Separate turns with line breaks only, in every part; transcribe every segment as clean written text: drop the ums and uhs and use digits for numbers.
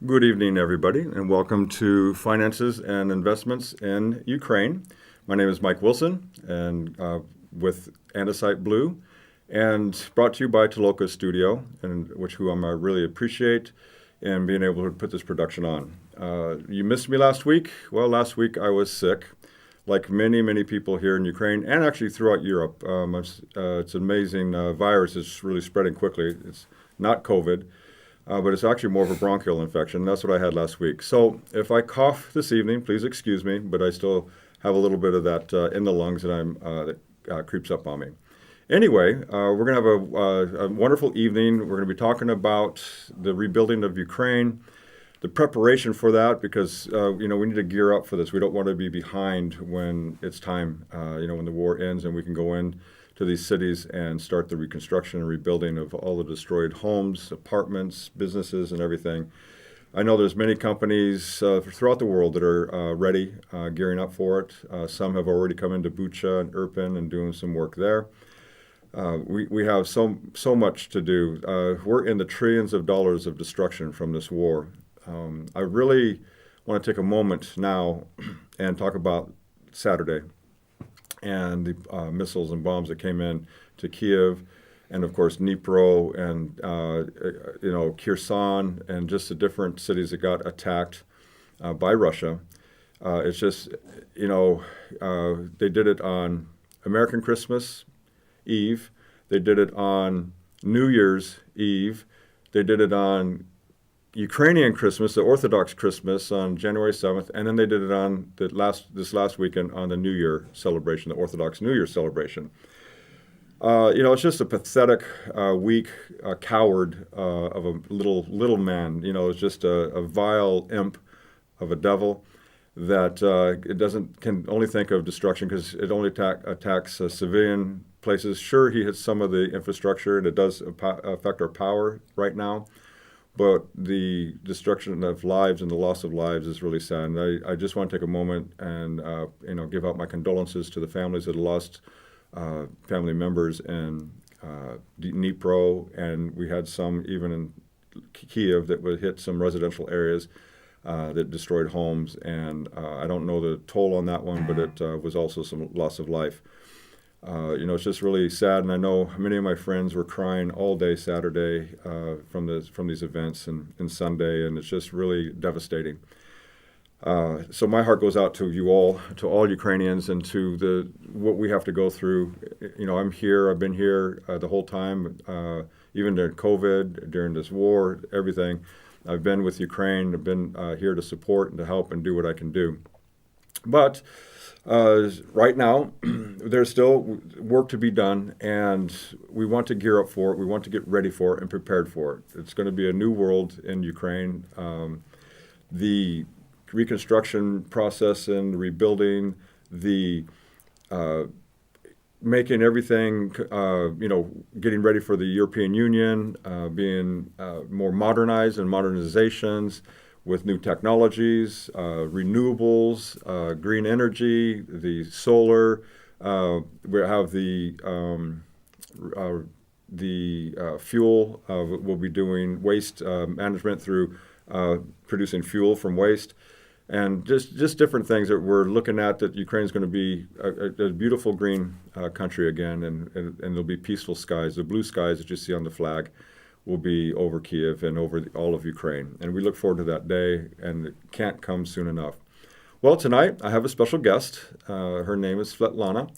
Good evening, everybody, and welcome to Finances and Investments in Ukraine. My name is Mike Wilson, and with Andesite Blue, and brought to you by Toloka Studio, and whom I really appreciate, and being able to put this production on. You missed me last week. Well, last week I was sick, like many people here in Ukraine, and actually throughout Europe. It's an amazing virus. It's really spreading quickly. It's not COVID. But it's actually more of a bronchial infection. That's what I had last week. So if I cough this evening, please excuse me, but I still have a little bit of that in the lungs that creeps up on me. Anyway, we're going to have a wonderful evening. We're going to be talking about the rebuilding of Ukraine, the preparation for that, because we need to gear up for this. We don't want to be behind when it's time, when the war ends and we can go in to these cities and start the reconstruction and rebuilding of all the destroyed homes, apartments, businesses, and everything. I know there's many companies throughout the world that are ready, gearing up for it. Some have already come into Bucha and Irpin and doing some work there. We have so much to do. We're in the trillions of dollars of destruction from this war. I really want to take a moment now and talk about Saturday and the missiles and bombs that came in to Kiev, and of course Dnipro and Kherson, and just the different cities that got attacked by Russia. It's just they did it on American Christmas Eve, they did it on New Year's Eve, they did it on Ukrainian Christmas, the Orthodox Christmas on January 7th, and then they did it on this last weekend on the New Year celebration, the Orthodox New Year celebration. It's just a pathetic, weak coward of a little man. It's just a vile imp of a devil that can only think of destruction because it only attacks civilian places. Sure, he hits some of the infrastructure, and it does affect our power right now. But the destruction of lives and the loss of lives is really sad. And I just want to take a moment and give out my condolences to the families that have lost family members in Dnipro, and we had some even in Kiev that would hit some residential areas that destroyed homes. And I don't know the toll on that one, but it was also some loss of life. It's just really sad, and I know many of my friends were crying all day Saturday from these events and Sunday, and it's just really devastating. So my heart goes out to you all, to all Ukrainians, and to what we have to go through. I'm here. I've been here the whole time, even during COVID, during this war, everything. I've been with Ukraine. I've been here to support and to help and do what I can do. But right now, there's still work to be done, and we want to gear up for it. We want to get ready for it and prepared for it. It's going to be a new world in Ukraine. The reconstruction process and rebuilding, the making everything, getting ready for the European Union, being more modernized and modernizations, with new technologies, renewables, green energy, the solar. We have the fuel. We'll be doing waste management through producing fuel from waste, and just different things that we're looking at. That Ukraine is going to be a beautiful green country again, and there'll be peaceful skies, the blue skies that you see on the flag will be over Kiev and over all of Ukraine. And we look forward to that day, and it can't come soon enough. Well, tonight I have a special guest. Her name is Svetlana,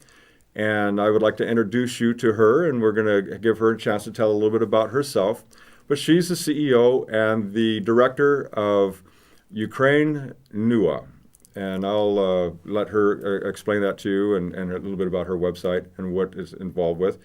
and I would like to introduce you to her, and we're going to give her a chance to tell a little bit about herself. But she's the CEO and the director of Ukraine Nua, and I'll let her explain that to you and a little bit about her website and what is involved with.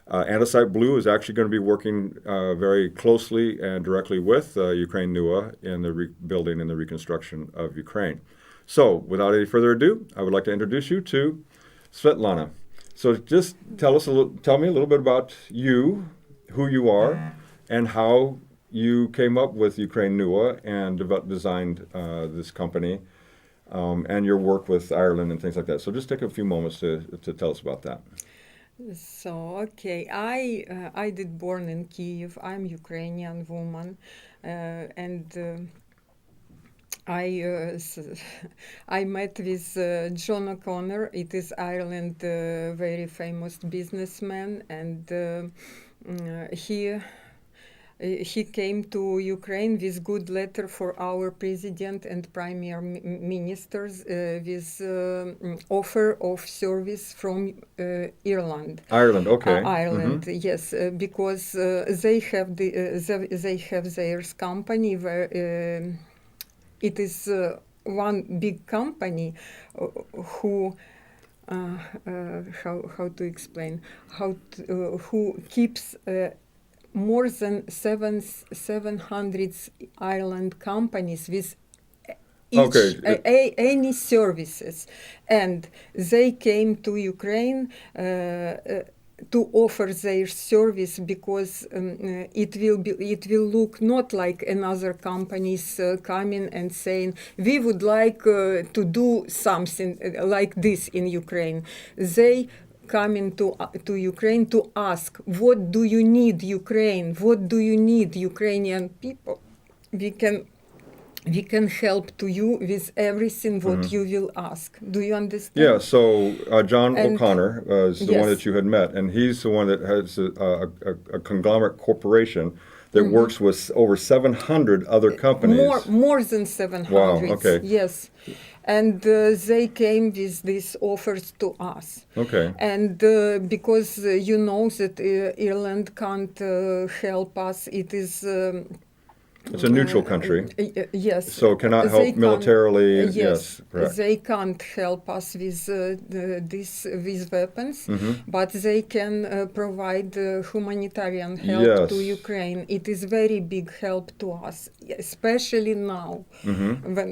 Andesite Blue is actually going to be working very closely and directly with Ukraine Nua in the rebuilding and the reconstruction of Ukraine. So, without any further ado, I would like to introduce you to Svetlana. So, just tell me a little bit about you, who you are, and how you came up with Ukraine Nua and designed this company, and your work with Ireland and things like that. So, just take a few moments to tell us about that.
So, okay, I did born in Kiev. I'm Ukrainian woman, and I met with John O'Connor. It is Ireland very famous businessman, and he came to Ukraine with good letter for our president and premier ministers with offer of service from Ireland.
Ireland, okay.
Ireland, yes, because they have they have their company where it is one big company who. How to explain who keeps more than 700 island companies with each any services, and they came to Ukraine to offer their service because it will look not like another companies coming and saying we would like to do something like this in Ukraine. They coming to Ukraine to ask, what do you need, Ukraine? What do you need, Ukrainian people? We can help to you with everything what you will ask. Do you understand?
Yeah, so John O'Connor is the one
yes.
that you had met, and he's the one that has a conglomerate corporation that works with over 700 other companies.
More than 700.
Wow, okay.
Yes. And they came with these offers to us.
Okay.
And because you know that Ireland can't help us, it is...
it's a neutral country.
Yes.
So cannot help militarily.
Yes,
correct.
They can't help us with with weapons, but they can provide humanitarian help to Ukraine. It is very big help to us, especially now when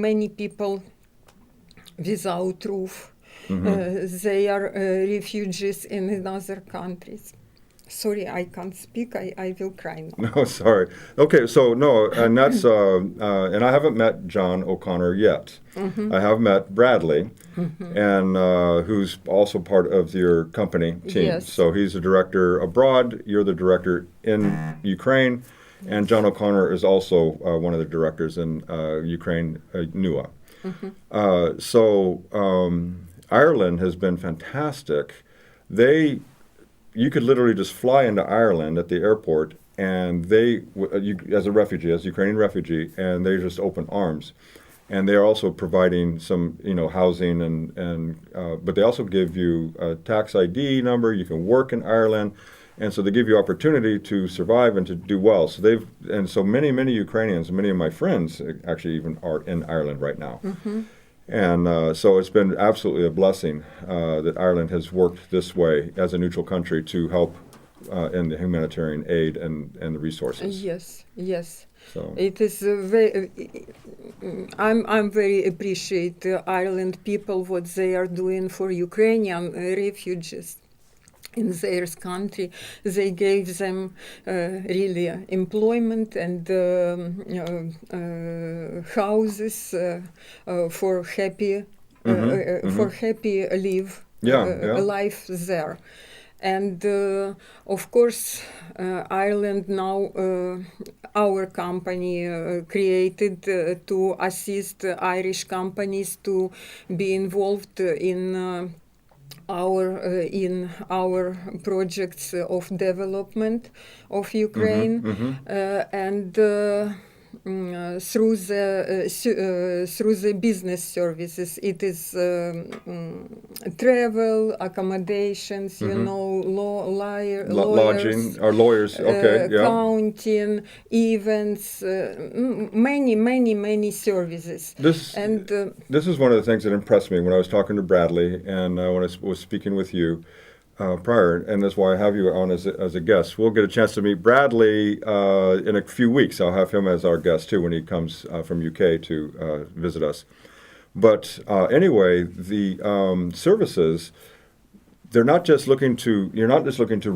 many people without roof, they are refugees in other countries. Sorry, I can't speak. I will cry now.
No, sorry. Okay, so no, and that's and I haven't met John O'Connor yet. I have met Bradley, and who's also part of your company team.
Yes.
So he's the director abroad. You're the director in Ukraine, and John O'Connor is also one of the directors in Ukraine Nua. Ireland has been fantastic. You could literally just fly into Ireland at the airport, and as a refugee, as a Ukrainian refugee, and they just open arms. And they are also providing some, housing, but they also give you a tax ID number. You can work in Ireland, and so they give you opportunity to survive and to do well. So many Ukrainians, many of my friends actually even are in Ireland right now. And so it's been absolutely a blessing that Ireland has worked this way as a neutral country to help in the humanitarian aid and the resources.
Yes.
So
it is I'm very appreciate Ireland people what they are doing for Ukrainian refugees in their country. They gave them really employment and houses for happy live life there. And of course, Ireland now, our company created to assist Irish companies to be involved in our projects of development of Ukraine, and through the business services, it is travel, accommodations, lawyers,
lodging, or lawyers,
accounting, events, many services.
This is one of the things that impressed me when I was talking to Bradley and when I was speaking with you prior, and that's why I have you on as a guest. We'll get a chance to meet Bradley in a few weeks. I'll have him as our guest too when he comes from UK to visit us. But anyway, the services, you're not just looking to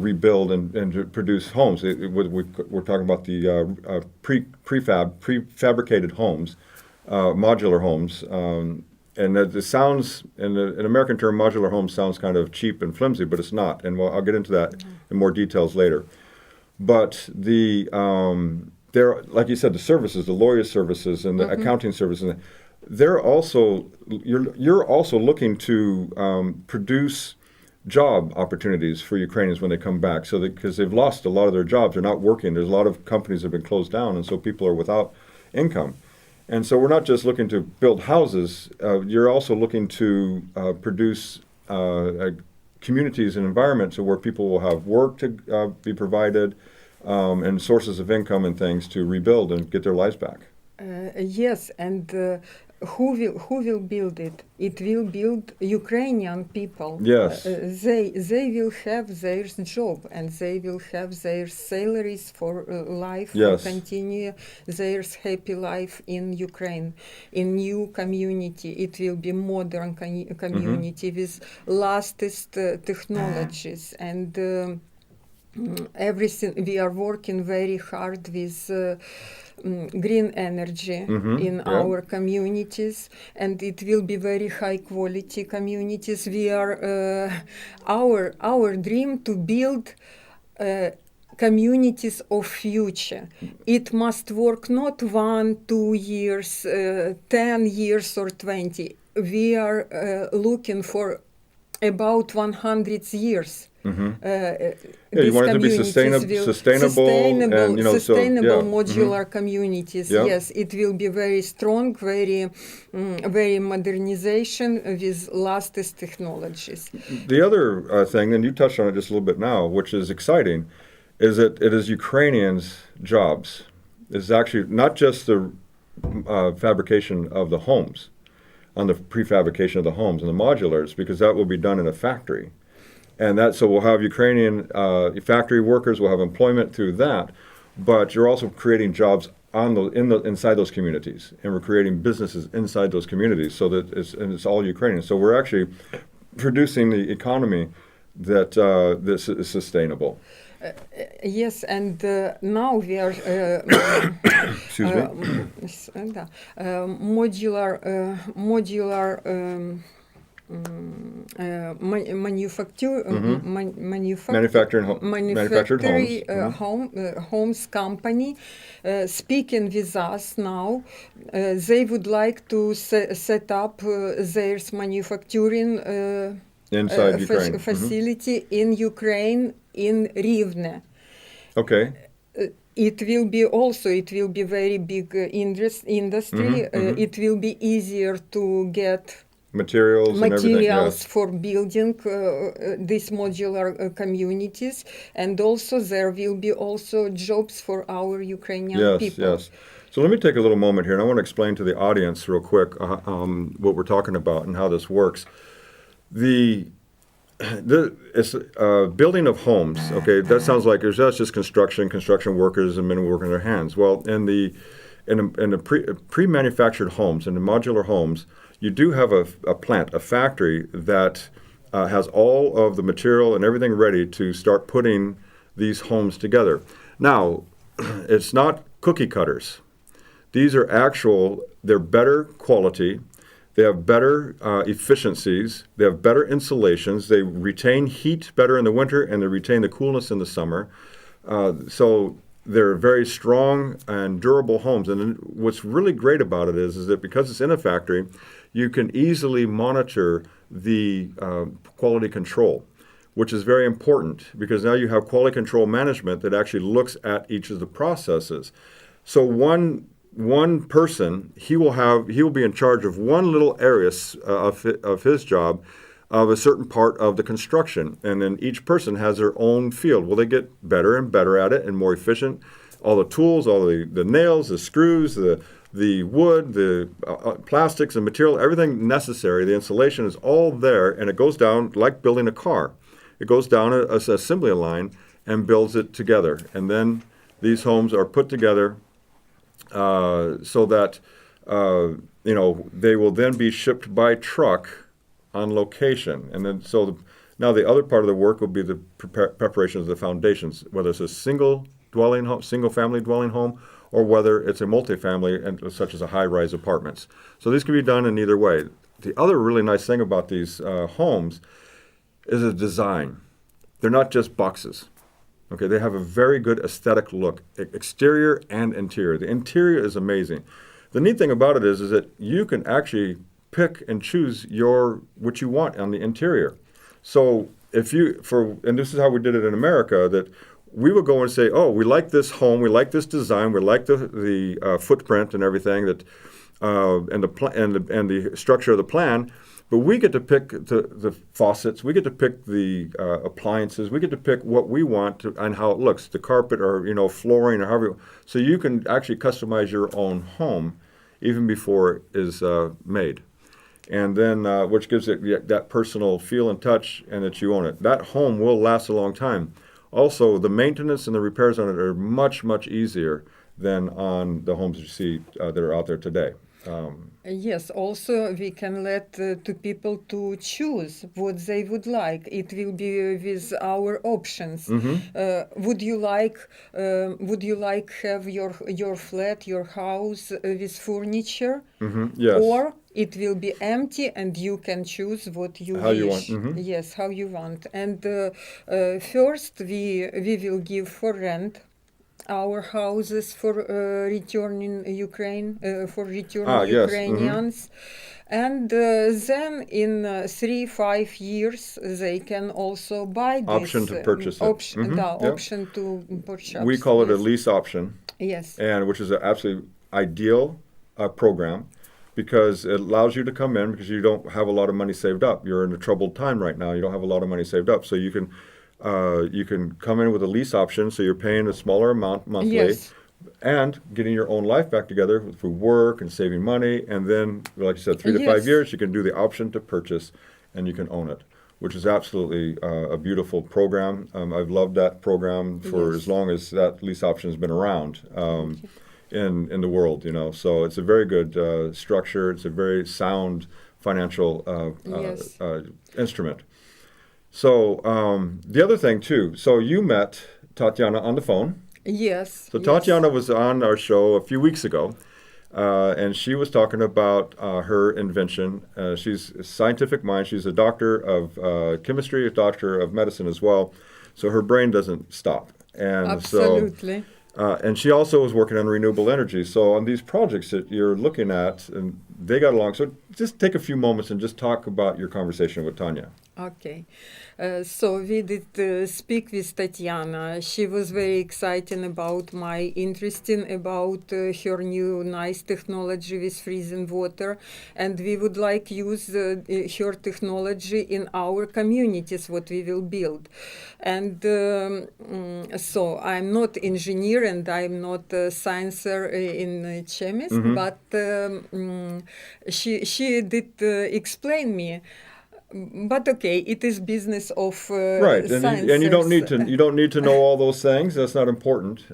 rebuild and to produce homes. We're talking about the prefabricated homes, modular homes. And it sounds, in an American term, modular home sounds kind of cheap and flimsy, but it's not. And I'll get into that in more details later. But they're, like you said, the services, the lawyer services and the accounting services, they're also, you're also looking to produce job opportunities for Ukrainians when they come back. So because they've lost a lot of their jobs, they're not working. There's a lot of companies that have been closed down, and so people are without income. And so we're not just looking to build houses. You're also looking to produce communities and environments where people will have work to be provided, and sources of income and things to rebuild and get their lives back.
Yes, and who will build it? It will build Ukrainian people.
Yes.
They will have their job and they will have their salaries for life,
Yes.
continue their happy life in Ukraine, in new community. It will be modern community with latest technologies and everything. We are working very hard with green energy in our communities, and it will be very high quality communities. We are our dream to build communities of future. It must work not 1, 2 years, 10 years or 20. We are looking for about 100 years.
You want it to be sustainable and, you know,
sustainable modular communities.
Yeah.
Yes, it will be very strong, very modernization with latest technologies.
The other thing, and you touched on it just a little bit now, which is exciting, is that it is Ukrainians' jobs. It's actually not just the fabrication of the homes, on the prefabrication of the homes and the modulars, because that will be done in a factory. And so we'll have Ukrainian factory workers, we'll have employment through that, but you're also creating jobs inside those communities, and we're creating businesses inside those communities, so that it's all Ukrainian. So we're actually producing the economy that this is sustainable.
Yes, and now we are
Excuse me?
Modular
manufactured
homes company speaking with us now. They would like to set up their manufacturing
inside Ukraine
facility in Ukraine, in Rivne.
Okay.
It will be very big industry. It will be easier to get
materials and everything, yes.
for building these modular communities, and also there will be also jobs for our Ukrainian people.
Yes. So let me take a little moment here, and I want to explain to the audience real quick what we're talking about and how this works. It's building of homes. Okay, that sounds like that's just construction workers and men working their hands. Well, in the pre-manufactured homes, in the modular homes, you do have a plant, a factory that has all of the material and everything ready to start putting these homes together. Now, it's not cookie cutters. These are they're better quality. They have better efficiencies. They have better insulations. They retain heat better in the winter, and they retain the coolness in the summer. So they're very strong and durable homes. And what's really great about it is that because it's in a factory, you can easily monitor the quality control, which is very important, because now you have quality control management that actually looks at each of the processes. So one person, he will be in charge of one little area of his job, of a certain part of the construction, and then each person has their own field. Well, they get better and better at it and more efficient. All the tools, all the nails, the screws, the wood, the plastics and material, everything necessary, the insulation is all there, and it goes down like building a car. It goes down an assembly line and builds it together, and then these homes are put together so that they will then be shipped by truck on location. And then now the other part of the work will be the preparation of the foundations, whether it's a single family dwelling home, or whether it's a multifamily, such as a high-rise apartments. So these can be done in either way. The other really nice thing about these homes is the design. They're not just boxes. Okay, they have a very good aesthetic look, exterior and interior. The interior is amazing. The neat thing about it is that you can actually pick and choose what you want on the interior. So and this is how we did it in America, that we would go and say, oh, we like this home, we like this design, we like the footprint and everything and the structure of the plan. But we get to pick the faucets, we get to pick the appliances, we get to pick what we want and how it looks, the carpet or flooring or however. So you can actually customize your own home even before it is made. And then which gives it that personal feel and touch, and that you own it. That home will last a long time. Also, the maintenance and the repairs on it are much, much easier than on the homes you see that are out there today.
Yes, also we can let to people to choose what they would like. It will be with our options. Would you like have your flat, your house with furniture?
Yes.
Or it will be empty and you can choose what you
how
wish.
You want.
Yes, how you want. And first we will give for rent our houses for returning Ukraine, for returning
yes.
Ukrainians. And then in 3-5 years, they can also buy this
option to purchase it.
option to purchase.
We call it a lease option.
Yes.
And which is an absolutely ideal program, because it allows you to come in because you don't have a lot of money saved up. You're in a troubled time right now. You don't have a lot of money saved up, so you can come in with a lease option, so you're paying a smaller amount monthly,
yes.
and getting your own life back together through work and saving money. And then, like you said, 3 to 5 years, you can do the option to purchase, and you can own it, which is absolutely a beautiful program. I've loved that program for as long as that lease option has been around in the world. So it's a very good structure. It's a very sound financial instrument. So the other thing too, so you met Tatiana on the phone.
Yes.
So Tatiana was on our show a few weeks ago, and she was talking about her invention. She's a scientific mind. She's a doctor of chemistry, a doctor of medicine as well. So her brain doesn't stop. And
absolutely.
And she also was working on renewable energy. So on these projects that you're looking at, and they got along. So just take a few moments and just talk about your conversation with Tanya.
Okay. So we did speak with Tatiana. She was very excited about my interest about her new nice technology with freezing water, and we would like use her technology in our communities, what we will build. And so I'm not engineer and I'm not a sciencer in chemist, but she did explain me. But okay, it is business of
right, and you don't need to know all those things. That's not important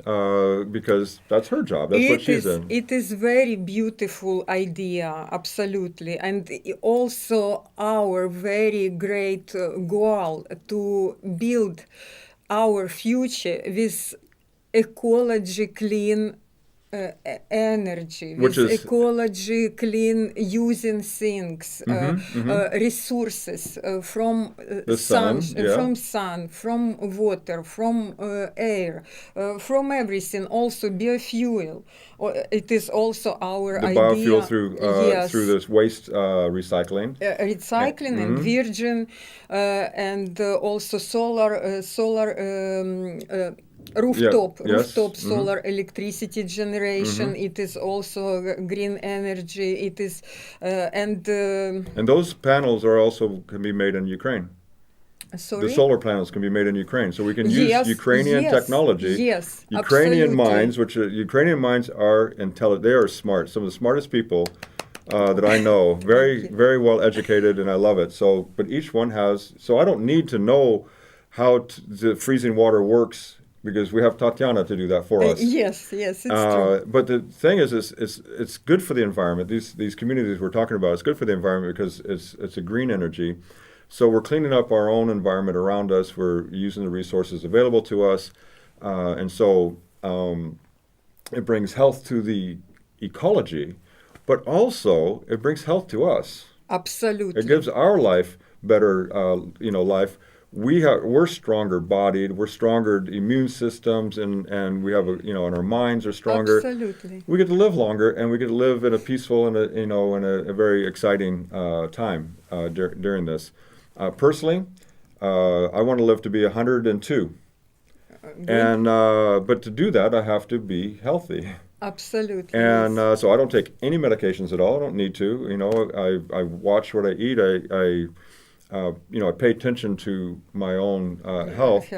because that's her job. That's what she's in.
It is very beautiful idea, absolutely, and also our very great goal to build our future with ecology clean. Energy,
which
with
is
ecology, clean using things, resources from sun, from water, from air, from everything. Also biofuel. It is also our
the
idea.
Biofuel through this waste recycling.
Recycling and virgin, and also solar. Rooftop solar electricity generation. It is also green energy. It is and
those panels can be made in Ukraine.
Sorry?
The solar panels can be made in Ukraine, so we can use Ukrainian technology.
Yes,
Ukrainian
absolutely.
Ukrainian minds are intelligent. They are smart. Some of the smartest people that I know. Very, very well educated, and I love it. So, but each one has. So I don't need to know how the freezing water works, because we have Tatiana to do that for us.
Yes, it's true.
But the thing is, it's good for the environment. These communities we're talking about, it's good for the environment because it's a green energy. So we're cleaning up our own environment around us. We're using the resources available to us, and so it brings health to the ecology, but also it brings health to us.
Absolutely.
It gives our life better, life. we're stronger bodied, we're stronger immune systems, and we have and our minds are stronger.
Absolutely.
We get to live longer, and we get to live in a peaceful and a very exciting time during this. Personally, I want to live to be 102, and but to do that, I have to be healthy.
Absolutely.
And so I don't take any medications at all. I don't need to. I watch what I eat. I pay attention to my own health.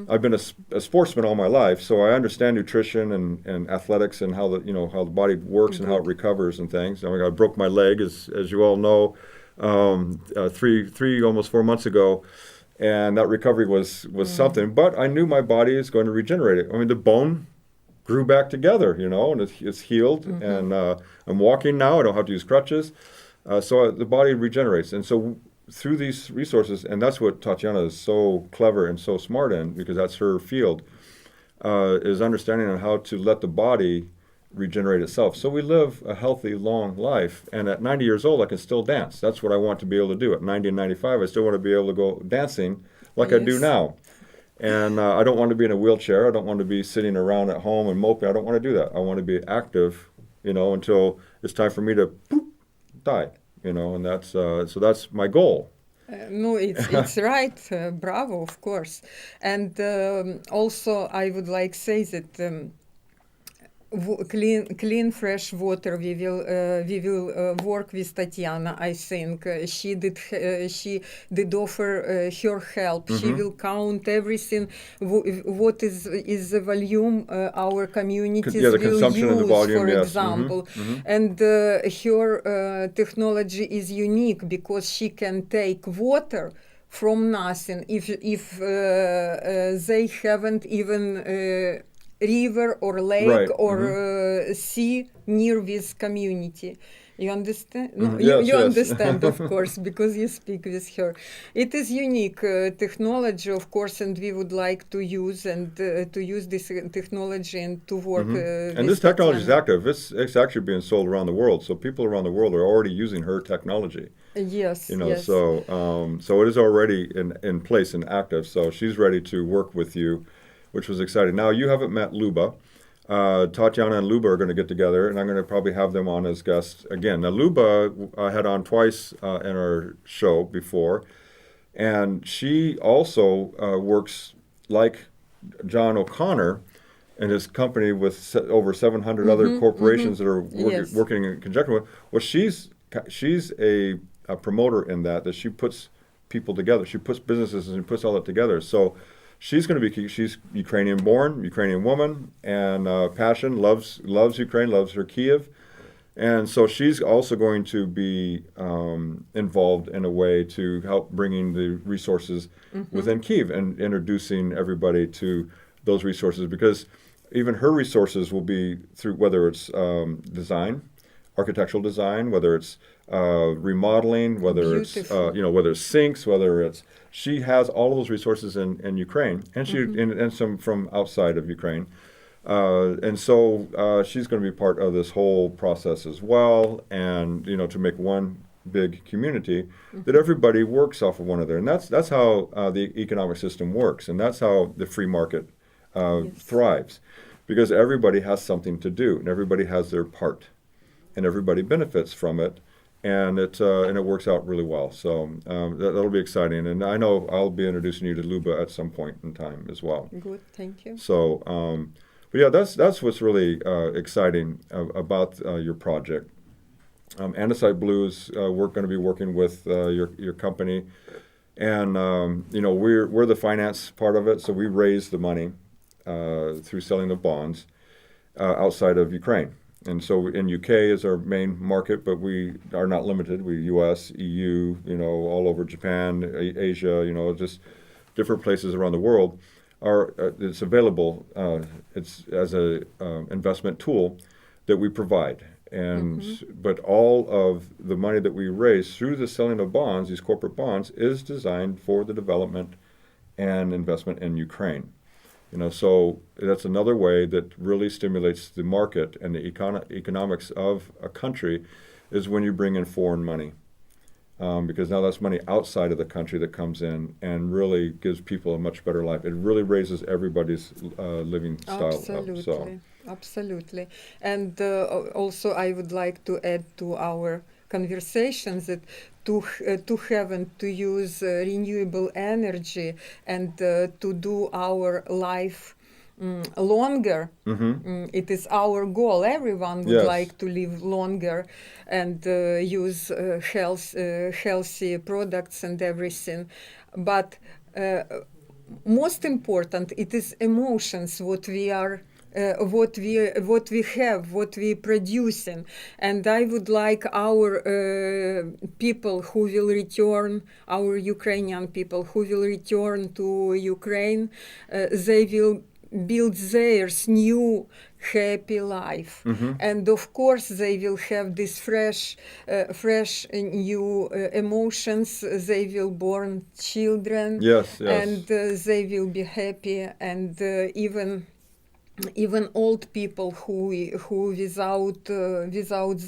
I've been a sportsman all my life, so I understand nutrition and athletics and how the body works and how it recovers and things. I broke my leg, as you all know, 3 almost 4 months ago, and that recovery was something. But I knew my body is going to regenerate it. I mean, the bone grew back together, and it's healed, and I'm walking now. I don't have to use crutches, so the body regenerates, and so through these resources, and that's what Tatiana is so clever and so smart in, because that's her field, is understanding on how to let the body regenerate itself. So we live a healthy, long life, and at 90 years old, I can still dance. That's what I want to be able to do. At 90 and 95, I still want to be able to go dancing like I do now. And I don't want to be in a wheelchair. I don't want to be sitting around at home and moping. I don't want to do that. I want to be active, until it's time for me to die. And that's so that's my goal.
No, it's right. Bravo, of course. And also, I would like say that clean fresh water we will work with Tatiana. I think she did offer her help. She will count everything what is the volume our communities
the
will
consumption
use,
of the volume,
for
yes.
example. And her technology is unique because she can take water from nothing if they haven't even river or lake or sea near this community. You understand? No,
Yes,
you
yes.
understand, of course, because you speak with her. It is unique technology, of course, and we would like to use this technology and to work.
And this technology is active. It's actually being sold around the world. So people around the world are already using her technology.
Yes.
Yes. So it is already in place and active. So she's ready to work with you, which was exciting. Now, you haven't met Luba. Tatiana and Luba are going to get together, and I'm going to probably have them on as guests again. Now, Luba I had on twice in our show before, and she also works like John O'Connor and his company with over 700 other corporations that are working in conjunction with. Well, she's a promoter in that she puts people together. She puts businesses and puts all that together. So she's going to be. She's Ukrainian-born, Ukrainian woman, and passion, loves Ukraine, loves her Kiev, and so she's also going to be involved in a way to help bringing the resources within Kiev and introducing everybody to those resources, because even her resources will be through whether it's design, architectural design, whether it's remodeling, whether
Beautiful.
it's whether it's sinks, whether it's she has all of those resources in Ukraine, and and some from outside of Ukraine, and so she's going to be part of this whole process as well, and to make one big community that everybody works off of one another, and that's how the economic system works, and that's how the free market thrives, because everybody has something to do, and everybody has their part, and everybody benefits from it. And it works out really well. So that'll be exciting. And I know I'll be introducing you to Luba at some point in time as well.
Good, thank you.
So, but yeah, that's what's really exciting about your project. Andesite Blue is we're going to be working with your company, and we're the finance part of it. So we raise the money through selling the bonds outside of Ukraine. And so in UK is our main market, but we are not limited. We US, EU, all over Japan, Asia, just different places around the world. It's available. It's as a investment tool that we provide. And but all of the money that we raise through the selling of bonds, these corporate bonds, is designed for the development and investment in Ukraine. So that's another way that really stimulates the market and the economics of a country, is when you bring in foreign money. because now that's money outside of the country that comes in and really gives people a much better life. It really raises everybody's living style
Absolutely.
up. So.
Absolutely. And also I would like to add to our conversations that to have and to use renewable energy and to do our life longer. It is our goal. Everyone would
Yes.
like to live longer and use healthy products and everything. But most important, it is emotions what we are what we have, what we producing, and I would like our people who will return, our Ukrainian people who will return to Ukraine, they will build theirs new happy life, and of course they will have this fresh new emotions. They will born children,
Yes.
and they will be happy, and even old people who without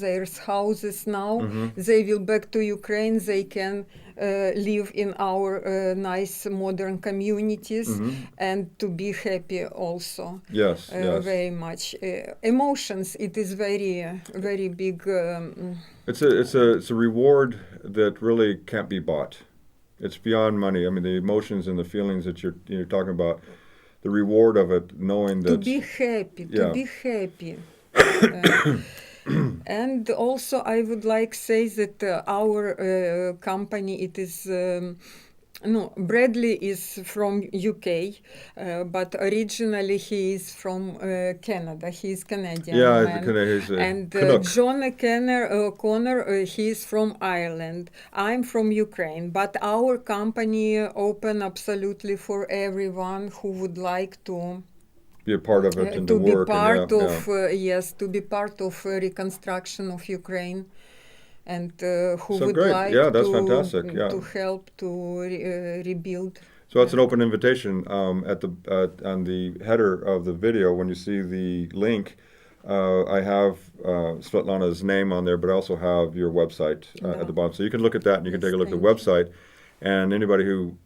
their houses now, they will back to Ukraine. They can live in our nice modern communities and to be happy also.
Yes.
Very much emotions. It is very big.
It's a reward that really can't be bought. It's beyond money. I mean, the emotions and the feelings that you're talking about. The reward of it, knowing that
to be happy, and also I would like say that our company, it is Bradley is from UK, but originally he is from Canada. He is Canadian man.
He's
and
Canuck.
John Connor, he is from Ireland. I'm from Ukraine, but our company open absolutely for everyone who would like to
be a part of it and
to
to
be
work.
part of yes, to be part of reconstruction of Ukraine. And who
So
would
great.
like
That's
to,
fantastic.
to help to rebuild.
So it's an open invitation. At the on the header of the video, when you see the link, I have Svetlana's name on there, but I also have your website at the bottom. So you can look at that and you can take a look at the website. And anybody who,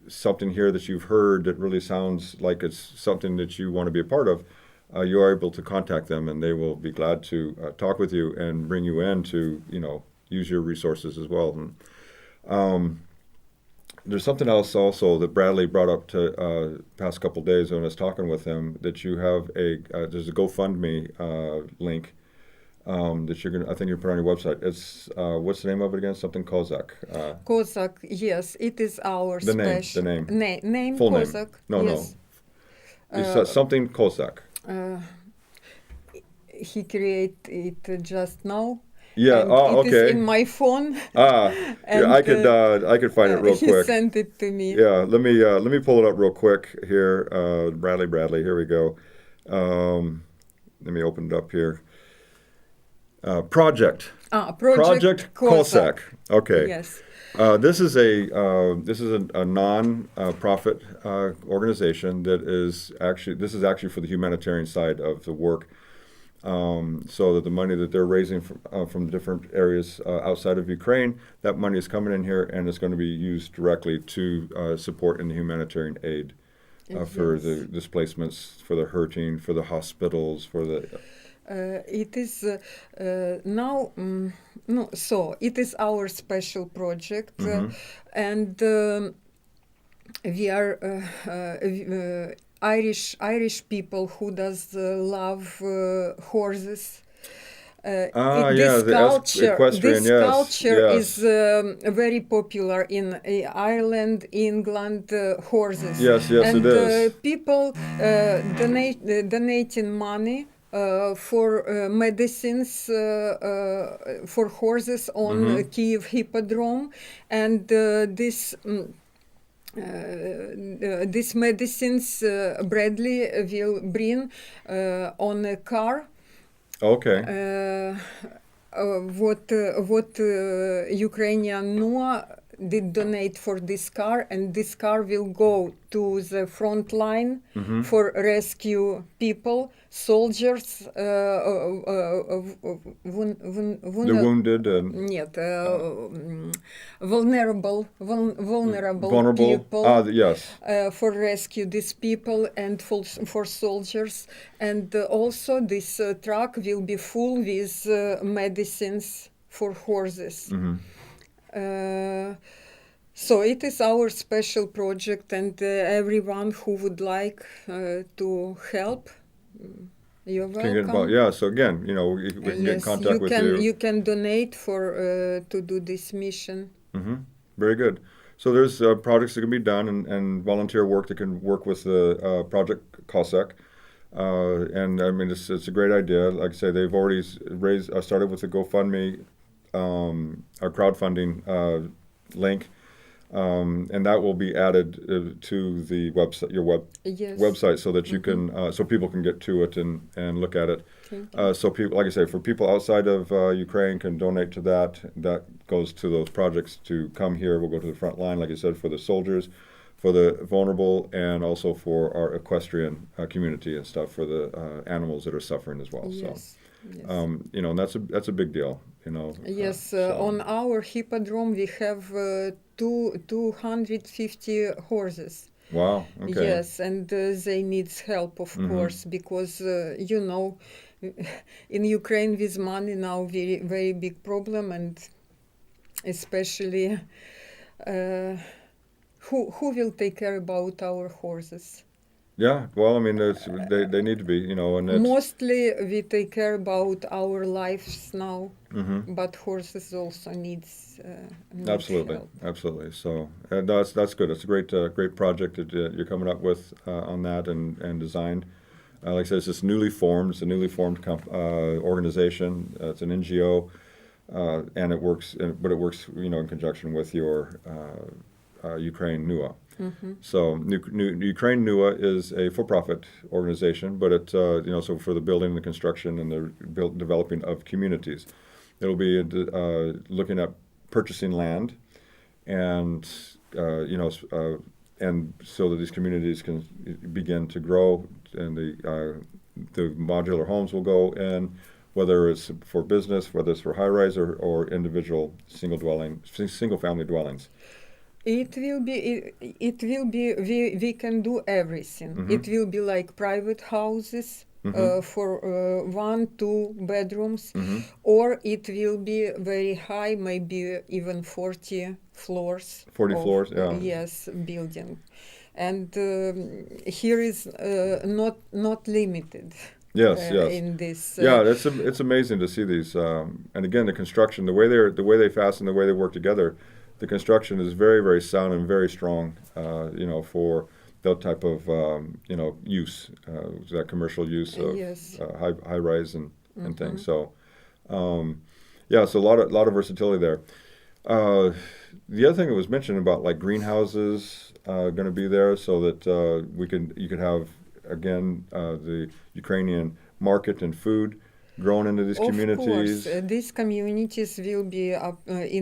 something here that you've heard that really sounds like it's something that you want to be a part of, you are able to contact them, and they will be glad to talk with you and bring you in to, use your resources as well. And, there's something else also that Bradley brought up to past couple of days when I was talking with him, that you have there's a GoFundMe link that I think you put on your website. It's what's the name of it again? Something Cossack.
Cossack, yes, it is our
the
special
name.
Name
Full
Cossack.
name. No,
yes.
It's something Cossack.
He created it just now.
Yeah.
And
okay.
It is in my phone.
And, I could find it real quick.
He sent it to me.
Yeah. Let me pull it up real quick here. Bradley. Here we go. Let me open it up here. Project Cossack. Okay.
Yes.
This is a non-profit organization that is actually for the humanitarian side of the work. So that the money that they're raising from different areas outside of Ukraine, that money is coming in here and it's going to be used directly to support in the humanitarian aid for the displacements, for the hurting, for the hospitals, for the.
It is now. So it is our special project, and we are. Irish people who does love horses. This culture is very popular in Ireland, England. Horses.
Yes,
and
it is.
People donating money for medicines for horses on Kiev Hippodrome, and this. These medicines Bradley will bring on a car.
Okay.
What Ukrainian Nua did donate for this car, and this car will go to the front line
Mm-hmm.
for rescue people, soldiers,
The wounded and
нет, vulnerable
vulnerable.
people,
Yes.
for rescue these people and for soldiers. And also this truck will be full with medicines for horses.
Mm-hmm.
So it is our special project, and everyone who would like to help, you're
Can get
welcome.
involved. Yeah. So again, we can get in
Yes,
contact with you.
you can donate for to do this mission.
Mm-hmm. Very good. So there's projects that can be done and volunteer work that can work with the project Cossack. And I mean, it's a great idea. Like I say, they've already started with the GoFundMe, our crowdfunding link, and that will be added to the website,
Yes.
website, so that you can, so people can get to it and look at it. So people, like I say, for people outside of Ukraine can donate to that. That goes to those projects to come here. We'll go to the front line, like I said, for the soldiers, for the vulnerable, and also for our equestrian community and stuff, for the animals that are suffering as well.
Yes.
So, and that's a big deal.
Yes,
so.
on our hippodrome we have 250 horses.
Wow. Okay.
Yes, and they need help, of course, because in Ukraine with money now very very big problem, and especially who will take care about our horses?
Yeah. Well, I mean, they need to be, and it's,
Mostly we take care about our lives now,
Mhm.
but horses also needs
Absolutely,
help.
absolutely. So that's good. It's a great project that you're coming up with on that and designed. Like I said, it's newly formed. It's a newly formed organization. It's an NGO, and it works. But it works, in conjunction with your Ukraine Nua. So Ukraine Nua is a for-profit organization, but it so for the building and the construction and the developing of communities, it'll be looking at purchasing land, and and so that these communities can begin to grow, and the modular homes will go in, whether it's for business, whether it's for high-rise or individual single family dwellings.
It will be. We can do everything. It will be like private houses for 1-2 bedrooms, or it will be very high, maybe even 40 floors.
40 floors, yeah.
Yes, building, and here is not limited.
Yes, yes.
In this.
Yeah, it's amazing to see these, and again, the construction, the way they fasten, the way they work together. The construction is very, very sound and very strong, for that type of, use, that commercial use of
Yes.
high rise and things. So, so a lot of versatility there. The other thing that was mentioned about like greenhouses going to be there, so that you could have again the Ukrainian market and food grown into these communities.
Of course, these communities will be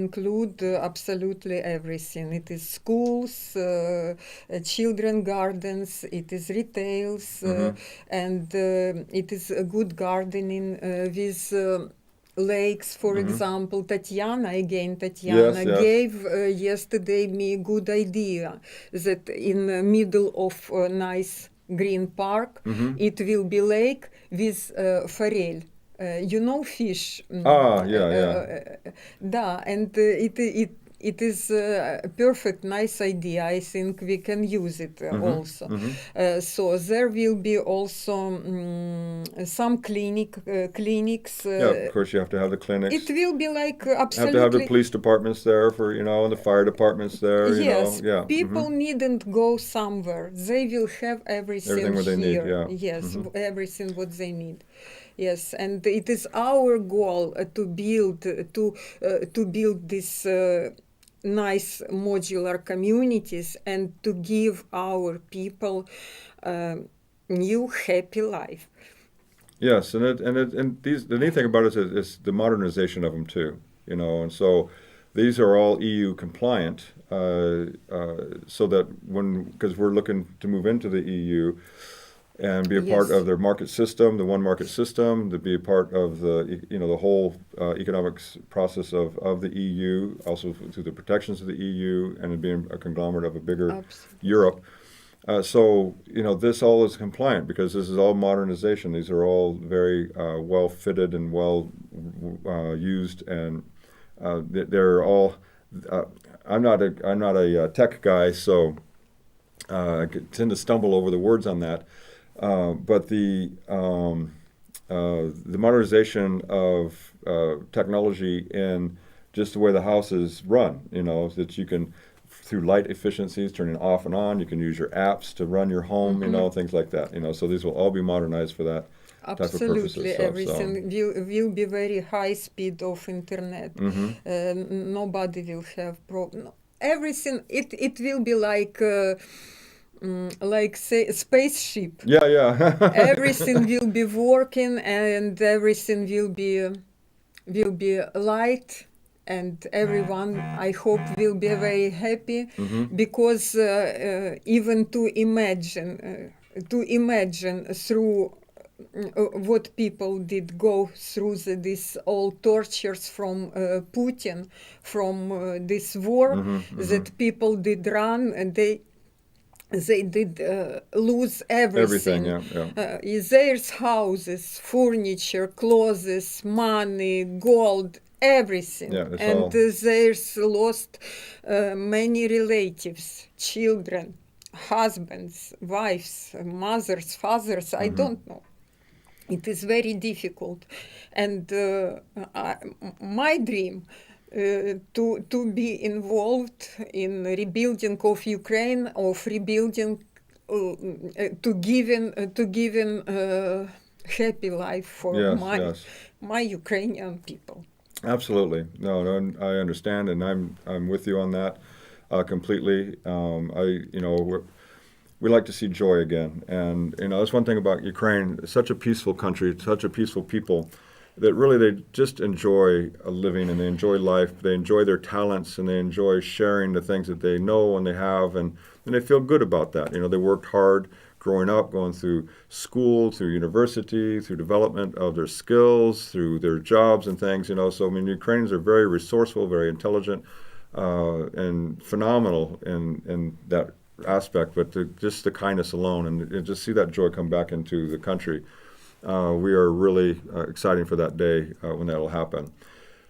include absolutely everything. It is schools, children gardens, it is retails, and it is a good gardening with lakes, for example. Tatiana
Yes.
gave yesterday me a good idea that in the middle of a nice green park, it will be lake with forel. Fish. Да, and it is a perfect, nice idea. I think we can use it also. So there will be also some clinics.
Of course, you have to have the clinics.
It will be like absolutely.
Have to have the police departments there and the fire departments there.
Yes,
Yeah.
people needn't go somewhere. They will have everything
what
here.
they need. Yeah.
Yes, everything what they need. Yes, and it is our goal to build this nice modular communities and to give our people new happy life.
Yes, and the neat thing about it is the modernization of them too. And so these are all EU compliant, so that because we're looking to move into the EU and be a part
Yes.
of their market system, the one market system, to be a part of the whole economics process of the EU, also through the protections of the EU, and being a conglomerate of a bigger
Absolutely.
Europe. So this all is compliant because this is all modernization. These are all very well fitted and well used, and they're all. I'm not a tech guy, so I tend to stumble over the words on that. But the modernization of technology in just the way the house is run, that you can, through light efficiencies, turning off and on, you can use your apps to run your home, things like that. So these will all be modernized for that type of purposes.
Absolutely, everything will be very high speed of internet. Nobody will have problem. Everything it will be like say spaceship.
Yeah.
Everything will be working and everything will be light, and everyone, I hope, will be very happy, because even to imagine through what people did go through these all tortures from Putin, from this war, that people did run, and they did lose everything. Their houses, furniture, clothes, money, gold, everything. And there's lost many relatives, children, husbands, wives, mothers, fathers, I don't know. It is very difficult. And my dream to be involved in rebuilding of Ukraine, of rebuilding, to giving happy life for my Ukrainian people.
Absolutely, no, I understand, and I'm with you on that completely. We like to see joy again, and that's one thing about Ukraine. It's such a peaceful country, such a peaceful people, that really they just enjoy living, and they enjoy life. They enjoy their talents, and they enjoy sharing the things that they know and they have, and they feel good about that. They worked hard growing up, going through school, through university, through development of their skills, through their jobs and things. So Ukrainians are very resourceful, very intelligent, and phenomenal in that aspect. But just the kindness alone, and just see that joy come back into the country. We are really excited for that day when that will happen.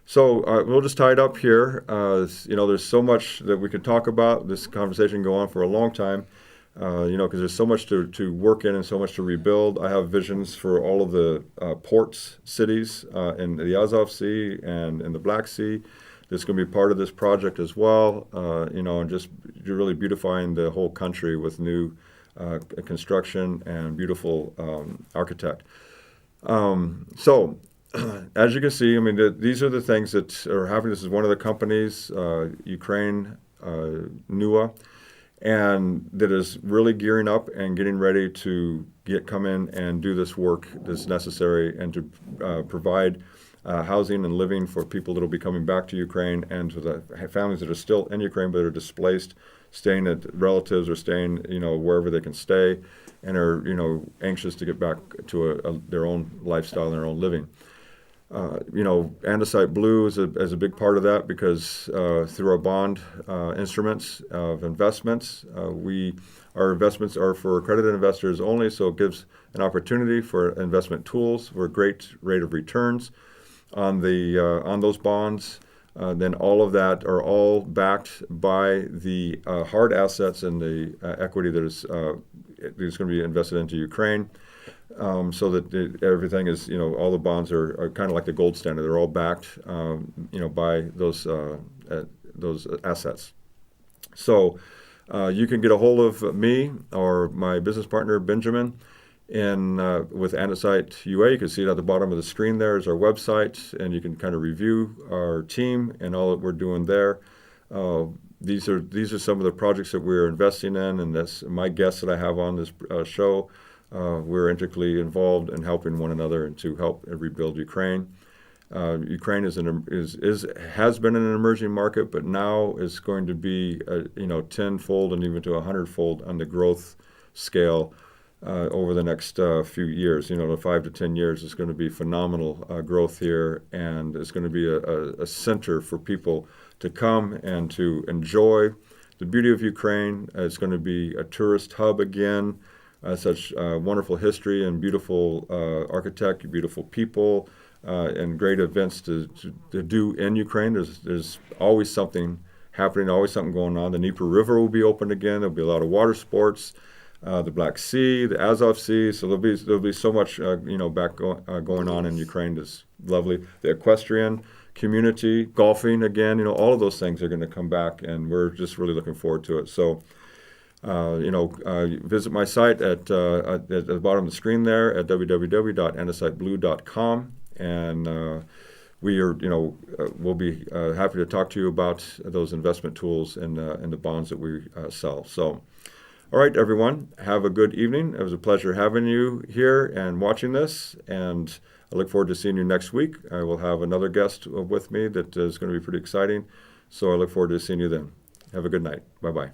So we'll just tie it up here. There's so much that we could talk about. This conversation can go on for a long time, because there's so much to work in and so much to rebuild. I have visions for all of the ports, cities in the Azov Sea and in the Black Sea. That's going to be part of this project as well, and just really beautifying the whole country with new construction and beautiful architect. So, as you can see, these are the things that are happening. This is one of the companies, Ukraine Nua, and that is really gearing up and getting ready to come in and do this work that's necessary, and to provide housing and living for people that will be coming back to Ukraine, and to the families that are still in Ukraine but are displaced, staying at relatives or staying, wherever they can stay, and are, anxious to get back to their own lifestyle and their own living. Andesite Blue is a big part of that, because through our bond instruments of investments, our investments are for accredited investors only, so it gives an opportunity for investment tools for a great rate of returns on those bonds. Then all of that are all backed by the hard assets and the equity that is going to be invested into Ukraine, so that everything is, all the bonds are kind of like the gold standard. They're all backed, by those assets. So you can get a hold of me or my business partner Benjamin with Andesite UA. You can see it at the bottom of the screen. There is our website, and you can kind of review our team and all that we're doing there. These are some of the projects that we're investing in, and that's my guests that I have on this show. We're intricately involved in helping one another and to help rebuild Ukraine. Ukraine has been an emerging market, but now is going to be tenfold and even to 100-fold on the growth scale over the next few years. The 5 to 10 years is going to be phenomenal growth here, and it's going to be a center for people to come and to enjoy the beauty of Ukraine. It's going to be a tourist hub again. Such wonderful history and beautiful architecture, beautiful people, and great events to do in Ukraine. There's always something happening, always something going on. The Dnieper River will be open again. There'll be a lot of water sports. The Black Sea, the Azov Sea. So there'll be so much going on in Ukraine. That's lovely. The equestrian community, golfing again. All of those things are going to come back, and we're just really looking forward to it. So. Visit my site at the bottom of the screen there at www.andesiteblue.com, and we'll be happy to talk to you about those investment tools and the bonds that we sell. So, all right, everyone, have a good evening. It was a pleasure having you here and watching this, and I look forward to seeing you next week. I will have another guest with me that is going to be pretty exciting, so I look forward to seeing you then. Have a good night. Bye-bye.